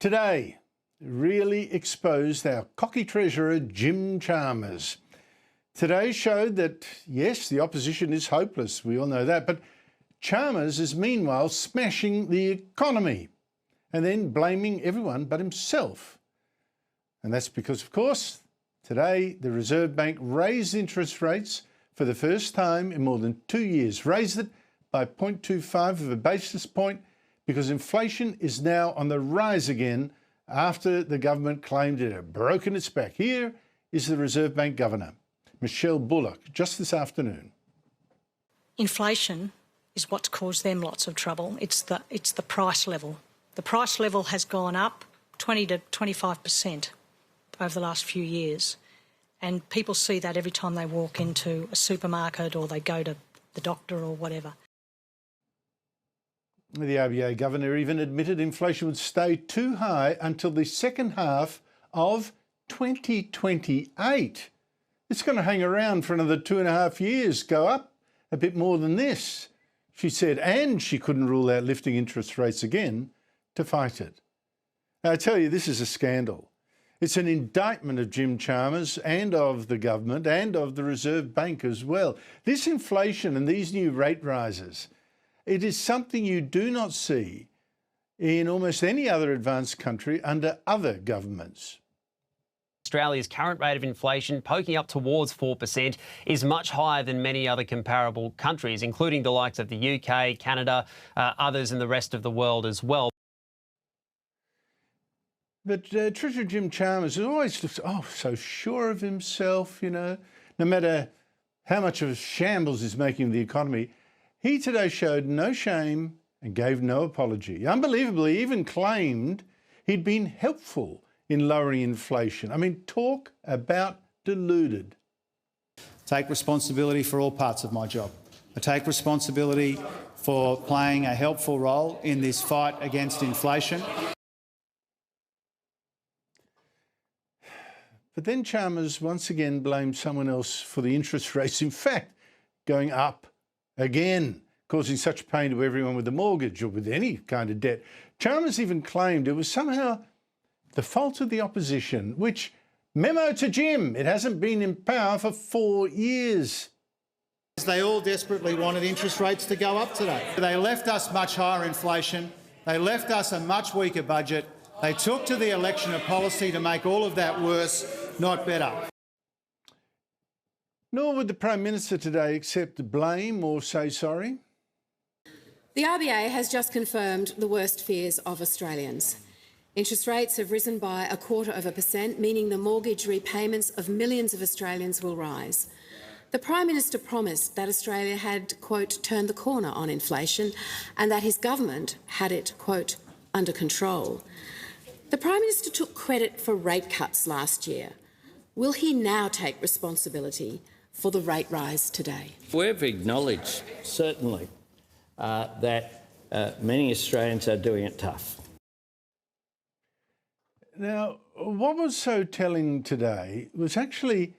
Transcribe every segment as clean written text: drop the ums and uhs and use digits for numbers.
Today really exposed our cocky Treasurer Jim Chalmers. Today showed that, yes, the opposition is hopeless, we all know that, but Chalmers is meanwhile smashing the economy and then blaming everyone but himself. And that's because, of course, today the Reserve Bank raised interest rates for the first time in more than 2 years, raised it by 0.25 of a basis point because inflation is now on the rise again after the government claimed it had broken its back. Here is the Reserve Bank Governor, Michelle Bullock, just this afternoon. Inflation is what's caused them lots of trouble. It's the price level. The price level has gone up 20 to 25% over the last few years. And people see that every time they walk into a supermarket or they go to the doctor or whatever. The RBA governor even admitted inflation would stay too high until the second half of 2028. It's going to hang around for another 2.5 years, go up a bit more than this, she said, and she couldn't rule out lifting interest rates again to fight it. Now, I tell you, this is a scandal. It's an indictment of Jim Chalmers and of the government and of the Reserve Bank as well. This inflation and these new rate rises, it is something you do not see in almost any other advanced country under other governments. Australia's current rate of inflation, poking up towards 4%, is much higher than many other comparable countries, including the likes of the UK, Canada, others in the rest of the world as well. But Treasurer Jim Chalmers always looks, so sure of himself, you know, no matter how much of a shambles he's making of the economy. He today showed no shame and gave no apology. Unbelievably, he even claimed he'd been helpful in lowering inflation. I mean, talk about deluded. Take responsibility for all parts of my job. I take responsibility for playing a helpful role in this fight against inflation. But then Chalmers once again blamed someone else for the interest rates, in fact, going up again, causing such pain to everyone with a mortgage or with any kind of debt. Chalmers even claimed it was somehow the fault of the opposition, which, memo to Jim, it hasn't been in power for 4 years. They all desperately wanted interest rates to go up today. They left us much higher inflation. They left us a much weaker budget. They took to the election a policy to make all of that worse, not better. Nor would the Prime Minister today accept blame or say sorry. The RBA has just confirmed the worst fears of Australians. Interest rates have risen by 0.25%, meaning the mortgage repayments of millions of Australians will rise. The Prime Minister promised that Australia had, quote, turned the corner on inflation and that his government had it, quote, under control. The Prime Minister took credit for rate cuts last year. Will he now take responsibility for the rate rise today? We've acknowledged, certainly, that many Australians are doing it tough. Now, what was so telling today was actually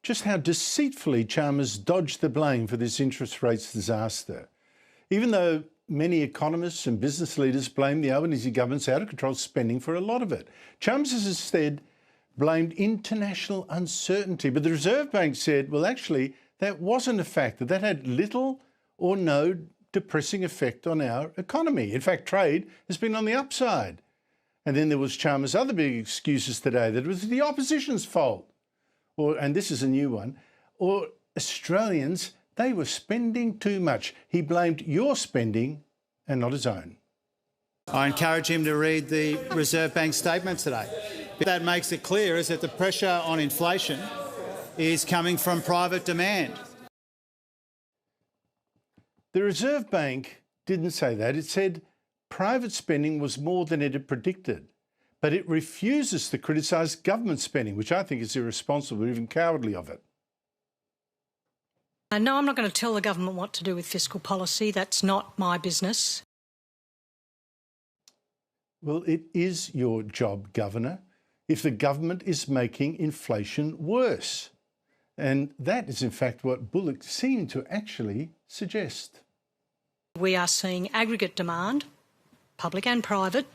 just how deceitfully Chalmers dodged the blame for this interest rates disaster. Even though many economists and business leaders blame the Albanese government's out-of-control spending for a lot of it, Chalmers has instead blamed international uncertainty. But the Reserve Bank said, well, actually, that wasn't a factor. That had little or no depressing effect on our economy. In fact, trade has been on the upside. And then there was Chalmers' other big excuses today, that it was the opposition's fault. And this is a new one, or Australians, they were spending too much. He blamed your spending and not his own. I encourage him to read the Reserve Bank statement today. What that makes it clear is that the pressure on inflation is coming from private demand. The Reserve Bank didn't say that. It said private spending was more than it had predicted, but it refuses to criticise government spending, which I think is irresponsible, even cowardly of it. No, I'm not going to tell the government what to do with fiscal policy. That's not my business. Well, it is your job, Governor, if the government is making inflation worse. And that is, in fact, what Bullock seemed to actually suggest. We are seeing aggregate demand, public and private,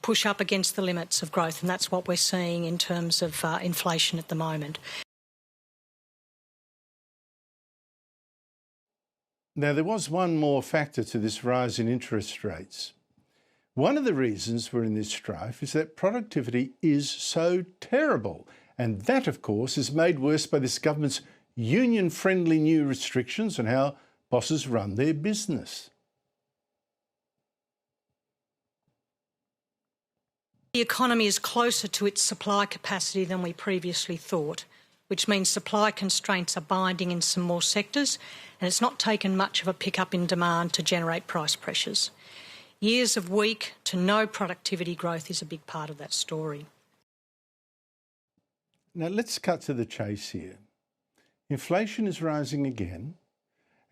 push up against the limits of growth, and that's what we're seeing in terms of inflation at the moment. Now, there was one more factor to this rise in interest rates. One of the reasons we're in this strife is that productivity is so terrible. And that, of course, is made worse by this government's union-friendly new restrictions on how bosses run their business. The economy is closer to its supply capacity than we previously thought, which means supply constraints are binding in some more sectors, and it's not taken much of a pickup in demand to generate price pressures. Years of weak to no productivity growth is a big part of that story. Now, let's cut to the chase here. Inflation is rising again,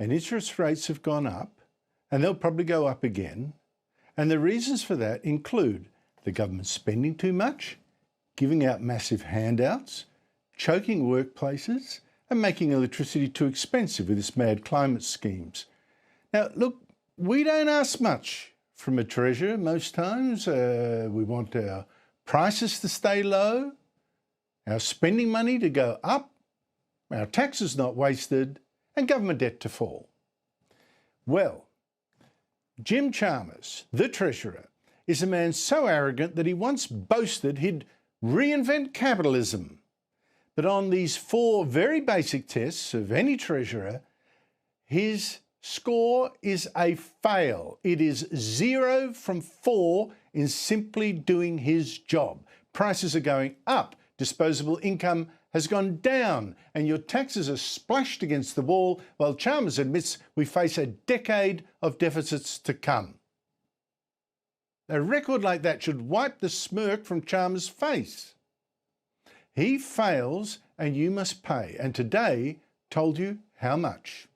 and interest rates have gone up, and they'll probably go up again. And the reasons for that include the government spending too much, giving out massive handouts, choking workplaces, and making electricity too expensive with its mad climate schemes. Now, look, we don't ask much from a treasurer most times. We want our prices to stay low, our spending money to go up, our taxes not wasted, and government debt to fall. Well, Jim Chalmers, the Treasurer, is a man so arrogant that he once boasted he'd reinvent capitalism. But on these 4 very basic tests of any Treasurer, his score is a fail. It is 0 from 4 in simply doing his job. Prices are going up, disposable income has gone down, and your taxes are splashed against the wall, while Chalmers admits we face a decade of deficits to come. A record like that should wipe the smirk from Chalmers' face. He fails and you must pay, and today told you how much.